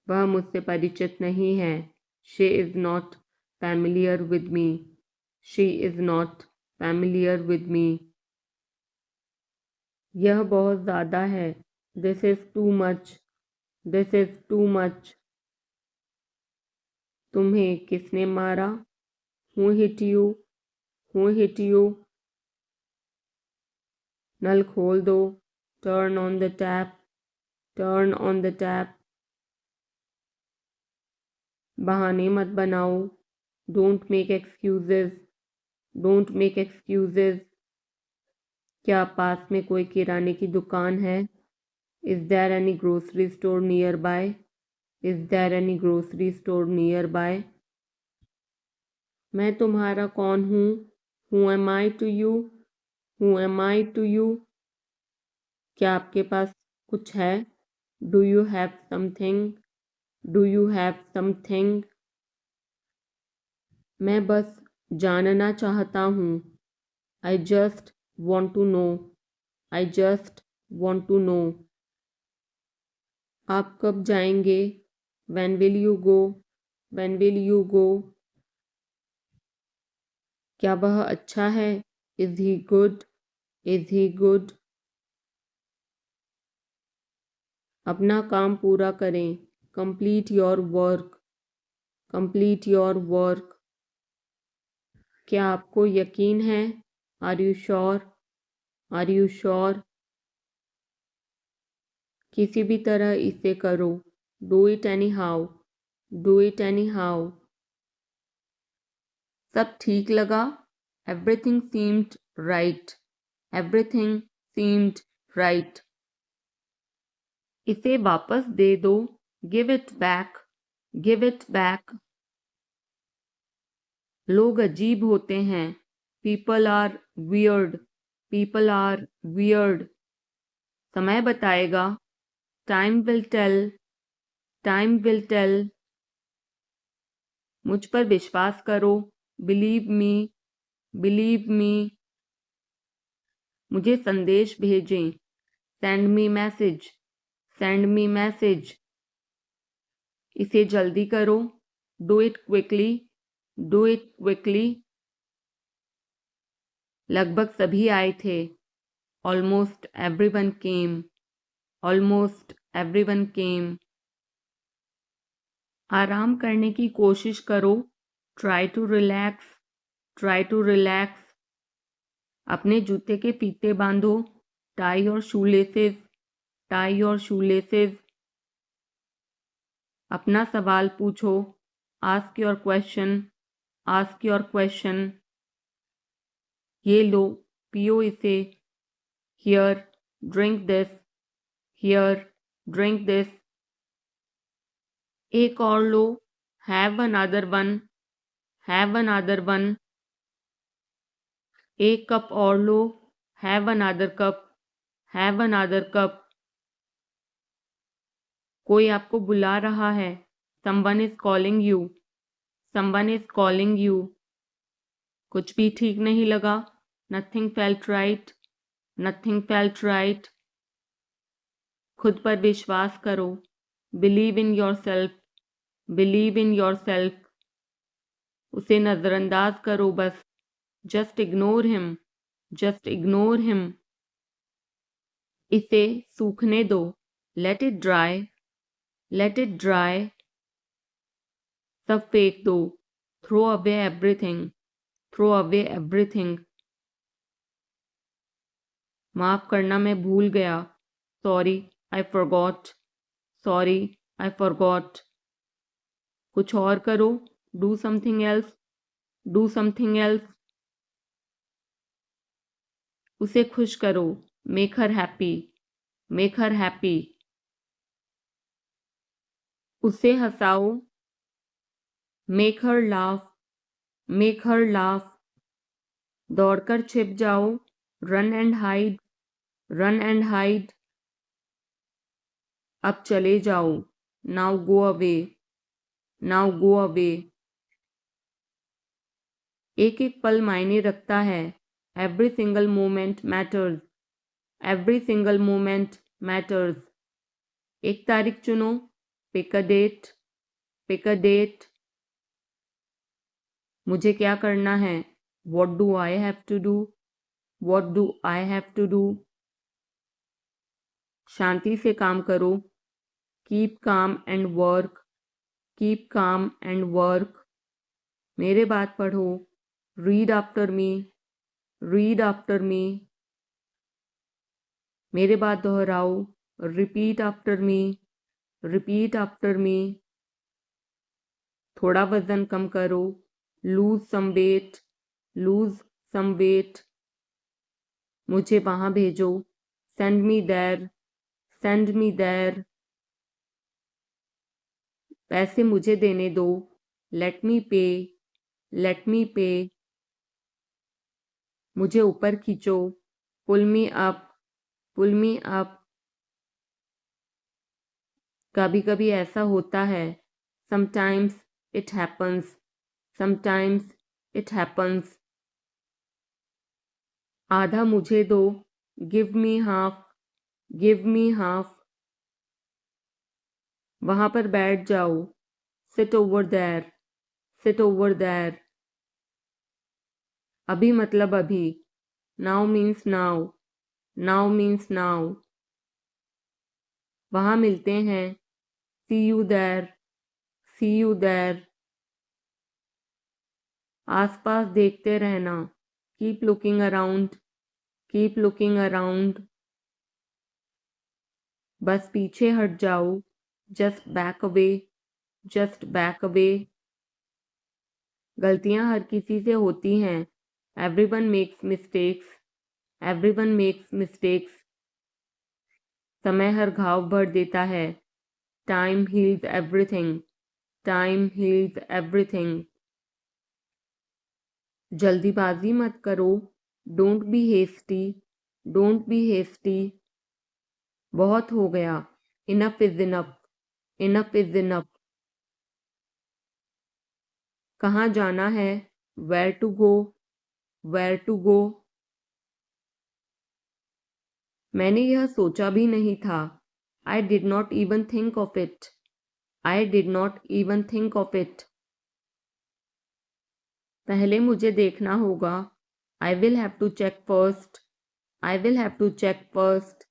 वह मुझसे परिचित नहीं है. She is not familiar with me. She is not familiar with me. यह बहुत ज़्यादा है. This is too much. This is too much. तुम्हें किसने मारा? Who hit you? Who hit you? नल खोल दो. Turn on the tap. Turn on the tap. बहाने मत बनाओ. Don't make excuses. Don't make excuses. क्या पास में कोई किराने की दुकान है? Is there any grocery store nearby? Is there any grocery store nearby? मैं तुम्हारा कौन हूँ? Who am I to you? Who am I to you? क्या आपके पास कुछ है? Do you have something? Do you have something? मैं बस जानना चाहता हूँ. I just want to know. I just want to know. आप कब जाएंगे? When will you go? When will you go? क्या वह अच्छा है? Is he good? Is he good? अपना काम पूरा करें. Complete your work. Complete your work. क्या आपको यकीन है? Are you sure? Are you sure? किसी भी तरह इसे करो. Do it anyhow. Do it anyhow. सब ठीक लगा? Everything seemed right. Everything seemed right. इसे वापस दे दो. Give it back. Give it back. लोग अजीब होते हैं. People are weird. People are weird. समय बताएगा. Time will tell. Time will tell. मुझ पर विश्वास करो. Believe me. Believe me. मुझे संदेश भेजें. Send me message. Send me message. इसे जल्दी करो. Do it quickly. Do it quickly. लगभग सभी आए थे. Almost everyone came. Almost everyone came. आराम करने की कोशिश करो. Try to relax. Try to relax. अपने जूते के फीते बांधो. Tie your shoelaces. Tie your shoelaces. अपना सवाल पूछो. Ask your question. Ask your question. ये लो, पियो इसे. Here, drink this. Here, drink this. एक और लो. Have another one. Have another one. एक कप और लो. Have another cup. Have another cup. कोई आपको बुला रहा है. Someone is calling you. Someone is calling you. कुछ भी ठीक नहीं लगा. Nothing felt right. Nothing felt right. खुद पर विश्वास करो. Believe in yourself. Believe in yourself. उसे नजरअंदाज करो बस. Just ignore him. Just ignore him. इसे सूखने दो. Let it dry. Let it dry. सब फेंक दो. Throw away everything. Throw away everything. माफ करना मैं भूल गया. Sorry, I forgot. Sorry, I forgot. कुछ और करो. Do something else. Do something else. उसे खुश करो. Make her happy. Make her happy, उसे हंसाओ, make her laugh, make her laugh, दौड़कर छिप जाओ, run and hide, run and hide, अब चले जाओ, now go away, now go away, एक एक पल मायने रखता है, every single moment matters, every single moment matters, एक तारीख चुनो, pick a date, pick a date, मुझे क्या करना है, what do I have to do, what do I have to do, शांति से काम करो, keep calm and work, keep calm and work, मेरे बात पढ़ो, read after me, read after me, मेरे बात दोहराओ, repeat after me, repeat after me, थोड़ा वजन कम करो, lose some weight, lose some weight, मुझे वहां भेजो, send me there, send me there, पैसे मुझे देने दो, लेट मी पे, लेट मी पे, मुझे ऊपर खींचो, पुल मी अप, पुल मी अप, कभी कभी ऐसा होता है, sometimes it happens, sometimes it happens, आधा मुझे दो, give me half, give me half, वहां पर बैठ जाओ, sit over there, sit over there, अभी मतलब अभी, now means now, now means now, वहां मिलते हैं, see you there, see you there, आसपास देखते रहना, keep looking around, keep looking around, बस पीछे हट जाओ, just back away, just back away, गलतियां हर किसी से होती हैं, everyone makes mistakes, everyone makes mistakes, समय हर घाव भर देता है, time heals everything, time heals everything, जल्दीबाजी मत करो, don't be hasty, don't be hasty, बहुत हो गया, enough is enough, enough is enough, कहाँ जाना है, where to go, where to go, मैंने यह सोचा भी नहीं था, I did not even think of it, I did not even think of it, पहले मुझे देखना होगा, I will have to check first, I will have to check first,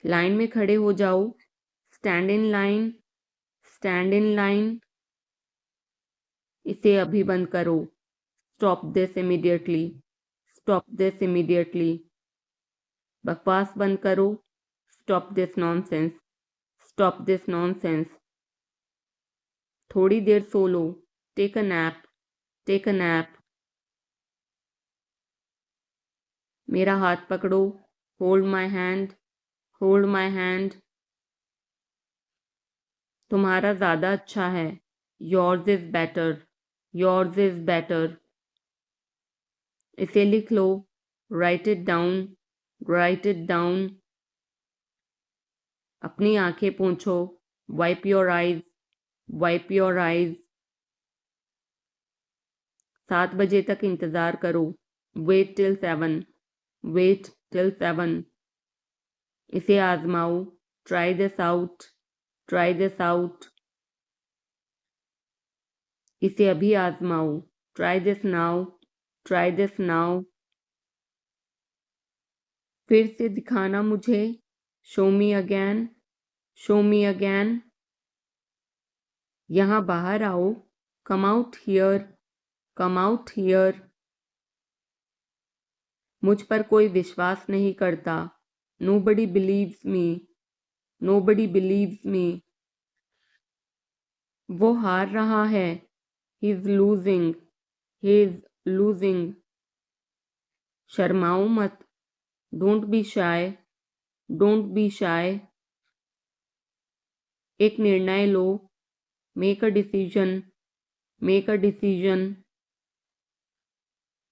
line में खड़े हो जाओ, stand in line, stand in line, इसे अभी बंद करो, stop this immediately, stop this immediately, बकवास बंद करो, stop this nonsense, stop this nonsense, थोड़ी देर सो लो, take a nap, take a nap, मेरा हाथ पकड़ो, hold my hand, hold my hand, तुम्हारा ज़्यादा अच्छा है, yours is better, yours is better, इसे लिख लो, write it down, write it down, अपनी आंखें पोंछो, wipe your eyes, wipe your eyes, 7 बजे तक इंतज़ार करो, वेट टिल 7, वेट टिल 7, इसे आजमाओ, try this out, try this out, इसे अभी आजमाओ, try this now, try this now, फिर से दिखाना मुझे, show me again, show me again, यहाँ बाहर आओ, come out here, come out here, मुझ पर कोई विश्वास नहीं करता, nobody believes me, nobody believes me, वो हार रहा है, he is losing, he is losing, शर्माओ मत, don't be shy, don't be shy. एक निर्णय लो, make a decision, make a decision.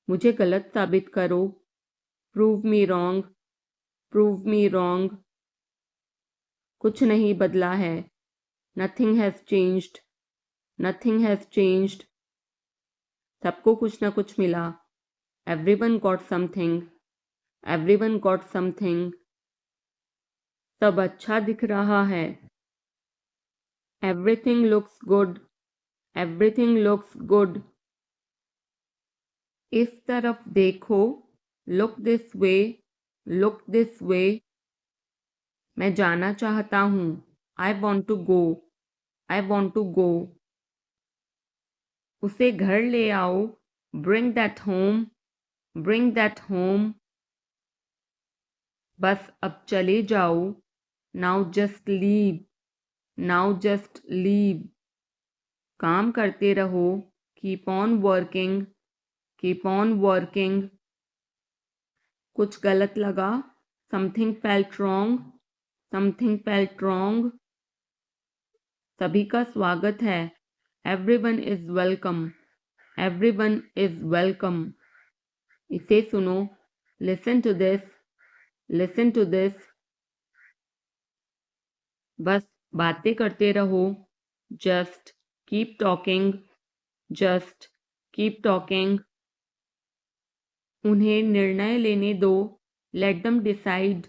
मुझे गलत साबित करो, prove me wrong, prove me wrong. कुछ नहीं बदला है, nothing has changed, nothing has changed. सबको कुछ ना कुछ मिला, everyone got something, everyone got something. सब अच्छा दिख रहा है, everything looks good, everything looks good. इस तरफ देखो, look this way, look this way. मैं जाना चाहता हूँ, I want to go, I want to गो। उसे घर ले आओ, bring that home, bring that home. बस अब चले जाओ, now just leave, now just leave. काम करते रहो, keep on working, keep on working. कुछ गलत लगा, something felt wrong, something felt wrong. सभी का स्वागत है, everyone is welcome, everyone is welcome. इसे सुनो, listen to this, listen to this. बस बातें करते रहो, just keep talking, just keep talking. उन्हें निर्णय लेने दो, let them decide,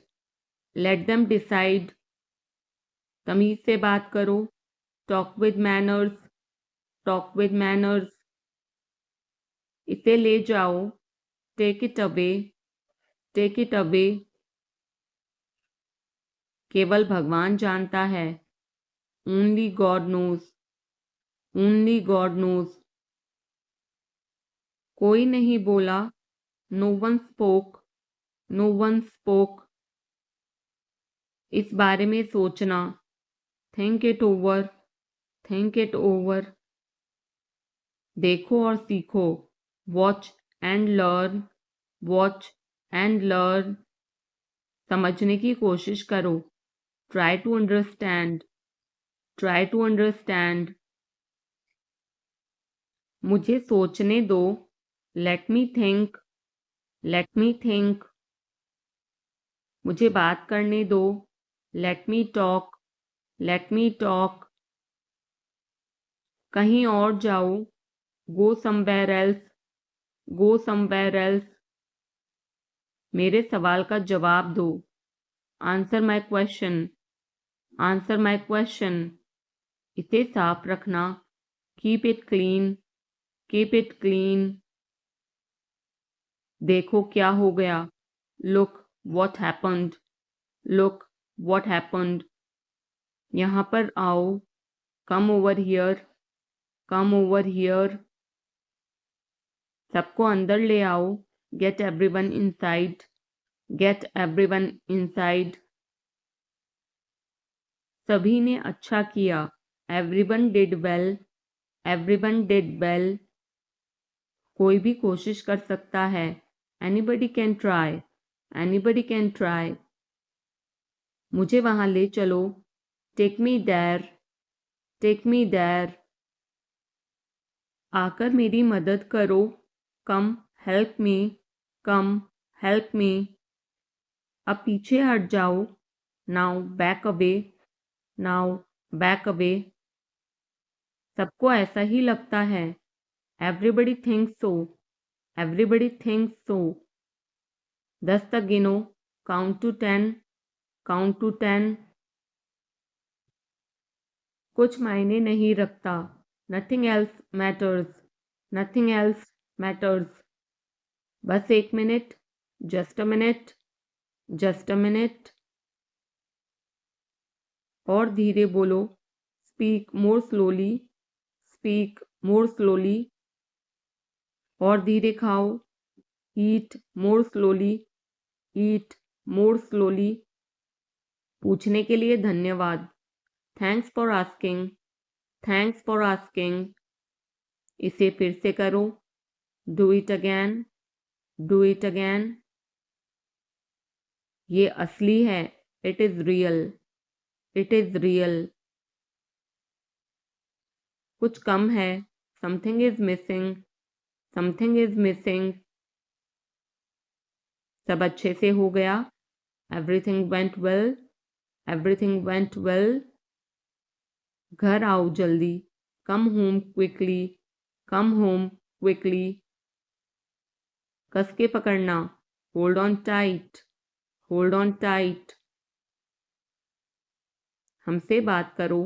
let them decide. तमीज से बात करो, talk with manners, talk with manners. इसे ले जाओ, take it away, take it away. केवल भगवान जानता है, only God knows, only God knows. कोई नहीं बोला, no one spoke, no one spoke. इस बारे में सोचना, think it over, think it over. देखो और सीखो, watch and learn, watch and learn. समझने की कोशिश करो, try to understand, try to understand. मुझे सोचने दो, let me think, let me think. मुझे बात करने दो, let me talk, let me talk. कहीं और जाओ, go somewhere else, go somewhere else. मेरे सवाल का जवाब दो, answer my question, answer my question. इसे साफ रखना, keep it clean, keep it clean. देखो क्या हो गया, look what happened, look what happened. यहाँ पर आओ, come over here, come over here. सबको अंदर ले आओ, get everyone inside, get everyone inside. सभी ने अच्छा किया, everyone did well, everyone did well. कोई भी कोशिश कर सकता है, anybody can try, anybody can try. मुझे वहां ले चलो, take me there, take me there. आकर मेरी मदद करो, कम हेल्प मी, कम हेल्प मी। अब पीछे हट जाओ, now back away, now back away. सबको ऐसा ही लगता है, एवरीबडी थिंक्स सो, एवरीबडी थिंक्स सो। 10 तक गिनो, काउंट टू 10, काउंट टू 10। कुछ मायने नहीं रखता, nothing else matters, nothing else matters. बस एक minute, just a minute, just a minute. और धीरे बोलो, speak more slowly, speak more slowly. और धीरे खाओ, ईट मोर स्लोली, ईट मोर स्लोली। पूछने के लिए धन्यवाद, thanks for asking, thanks for asking. इसे फिर से करो, do it again, do it again. ये असली है, It is real. It is real. कुछ कम है. Something is missing. Something is missing. सब अच्छे से हो गया. Everything went well. Everything went well. घर आओ जल्दी. Come home quickly. Come home quickly. कस के पकड़ना. Hold on tight. Hold on tight. हमसे बात करो.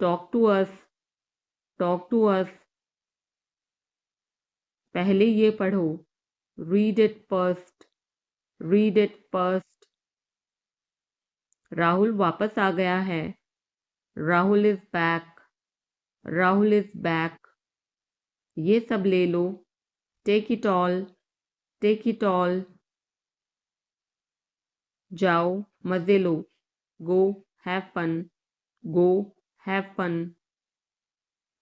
Talk to us. Talk to us. पहले ये पढ़ो. Read it first. Read it first. Rahul वापस आ गया है. Rahul is back. Rahul is back. ये सब ले लो. Take it all. Take it all. जाओ मजे लो. Go have fun. Go have fun.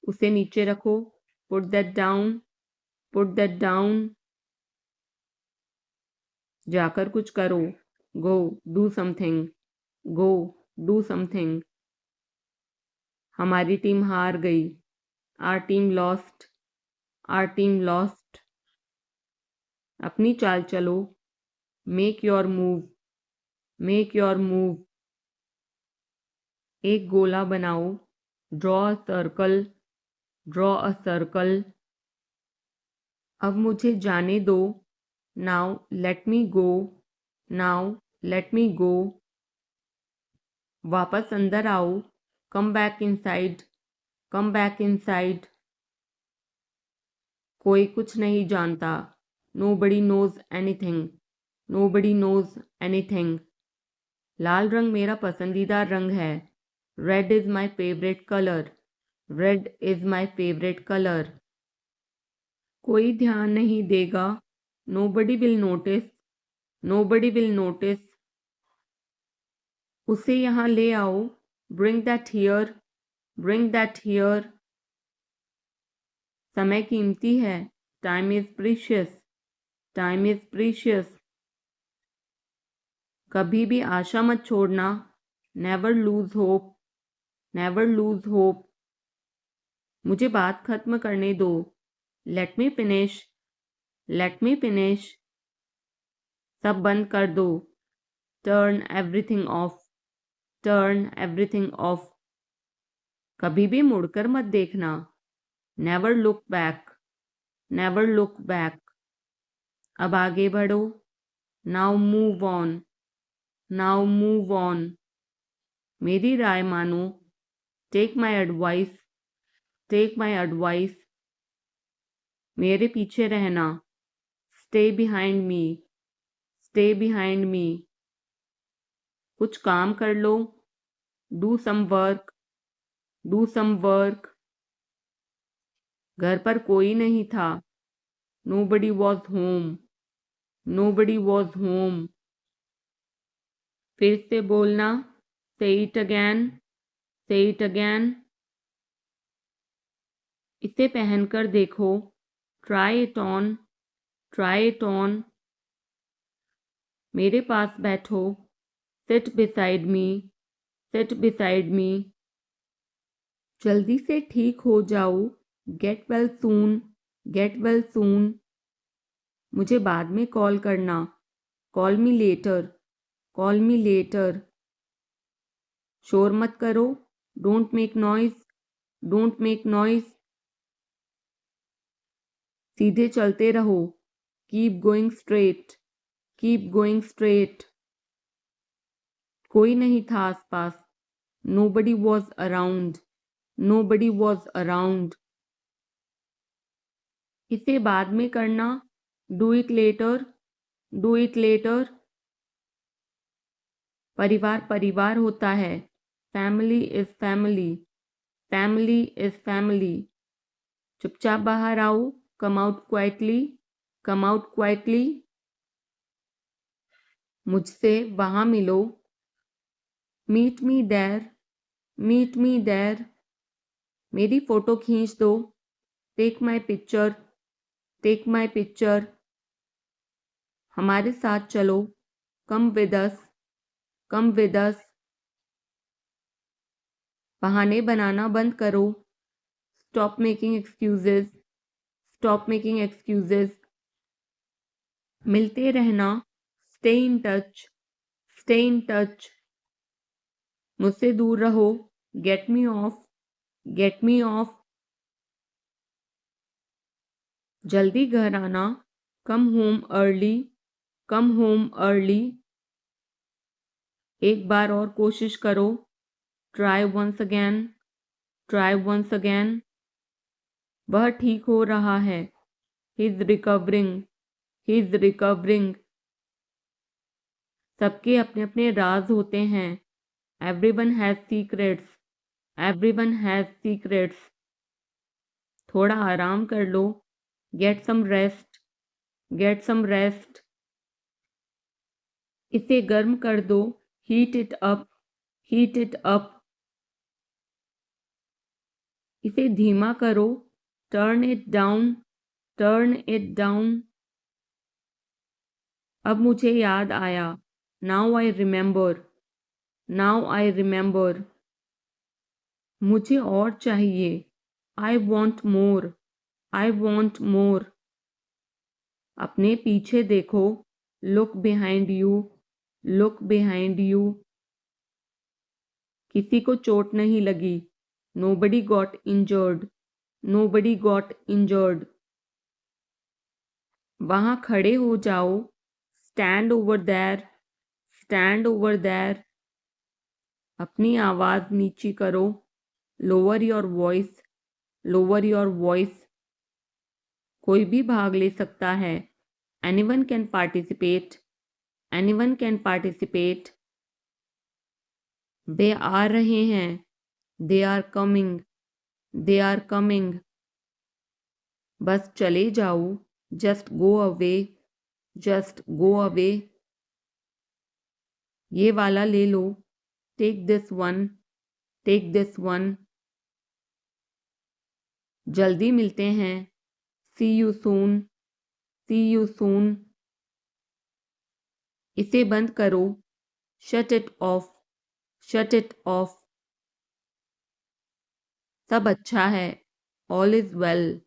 उसे नीचे रखो. Put that down. Put that down. जाकर कुछ करो. Go do something. Go do something. हमारी टीम हार गई. Our team lost. Our team lost. अपनी चाल चलो. Make your move. Make your move. एक गोला बनाओ. Draw a circle. Draw a circle. अब मुझे जाने दो. Now let me go. Now let me go. वापस अंदर आओ. Come back inside. Come back inside. कोई कुछ नहीं जानता. Nobody knows anything. Nobody knows anything. लाल रंग मेरा पसंदीदा रंग है. Red is my favorite color. Red is my favorite color. कोई ध्यान नहीं देगा. Nobody will notice. Nobody will notice. उसे यहाँ ले आओ. Bring that here. Bring that here. समय कीमती है. Time is precious. Time is precious. कभी भी आशा मत छोड़ना. Never lose hope. Never lose hope. मुझे बात खत्म करने दो. Let me finish. Let me finish. सब बंद कर दो. Turn everything off. Turn everything off. कभी भी मुड़कर मत देखना. Never look back. Never look back. अब आगे बढ़ो. Now move on. Now move on. मेरी राय मानो. Take my advice. Take my advice. मेरे पीछे रहना. Stay behind me. Stay behind me. कुछ काम कर लो. Do some work. Do some work. घर पर कोई नहीं था. Nobody was home. Nobody was home. फिर से बोलना. Say it again. Say it again. इसे पहनकर देखो. Try it on. Try it on. मेरे पास बैठो. Sit beside me. Sit beside me. जल्दी से ठीक हो जाओ. Get well soon. Get well soon. मुझे बाद में कॉल करना. Call me later. Call me later. शोर मत करो. Don't make noise. Don't make noise. सीधे चलते रहो. Keep going straight. Keep going straight. कोई नहीं था आसपास. Nobody was around. Nobody was around. इसे बाद में करना. Do it later. Do it later. परिवार परिवार होता है. Family is family. Family is family. चुपचाप बाहर आओ. Come out quietly. Come out quietly. मुझसे वहां मिलो. Meet me there. Meet me there. मेरी फोटो खींच दो. Take my picture. Take my picture. हमारे साथ चलो. Come with us. Come with us. बहाने बनाना बंद करो। Stop making excuses. Stop making excuses. मिलते रहना। Stay in touch. Stay in touch. मुझसे दूर रहो। Get me off. Get me off. जल्दी घर आना। Come home early. Come home early. एक बार और कोशिश करो। Try once again. Try once again. वह ठीक हो रहा है। He is recovering. He is recovering. सबके अपने अपने राज होते हैं। Everyone has secrets. Everyone has secrets. थोड़ा आराम कर लो। Get some rest. Get some rest. इसे गर्म कर दो। Heat it up. Heat it up. इसे धीमा करो। Turn it down. Turn it down. अब मुझे याद आया। Now I remember. Now I remember. मुझे और चाहिए। I want more. I want more. अपने पीछे देखो। Look behind you. Look behind you. किसी को चोट नहीं लगी। Nobody got injured. Nobody got injured. वहां खड़े हो जाओ। Stand over there. Stand over there. अपनी आवाज नीची करो। Lower your voice. Lower your voice. कोई भी भाग ले सकता है। Anyone can participate. Anyone can participate. वे आ रहे हैं। They are coming. They are coming. बस चले जाओ। Just go away. Just go away. ये वाला ले लो। Take this one. Take this one. जल्दी मिलते हैं। See you soon. See you soon. इसे बंद करो। Shut it off. Shut it off. सब अच्छा है। All is well.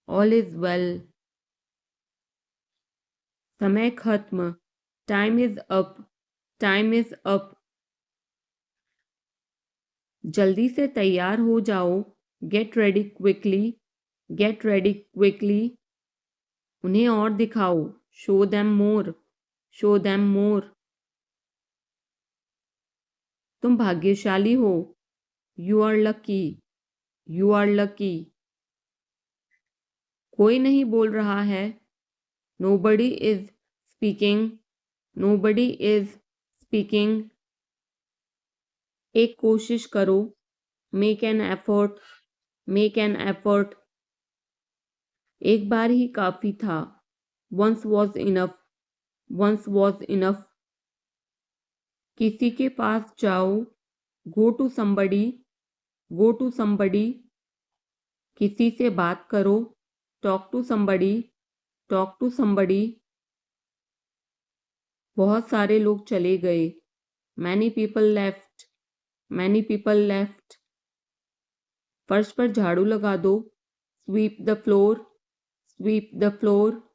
All is well. समय खत्म। Time is up. Time is up. जल्दी से तैयार हो जाओ। Get ready quickly. Get ready quickly. उन्हें और दिखाओ। Show them more. Show them more. तुम भाग्यशाली हो। You are lucky. You are lucky. कोई नहीं बोल रहा है। Nobody is speaking. Nobody is speaking. एक कोशिश करो। Make an effort. Make an effort. एक बार ही काफी था। Once was enough. Once was enough. किसी के पास जाओ। Go to somebody. Go to somebody. किसी से बात करो। Talk to somebody. Talk to somebody. बहुत सारे लोग चले गए। Many people left. Many people left. फर्श पर झाड़ू लगा दो। Sweep the floor. Sweep the floor.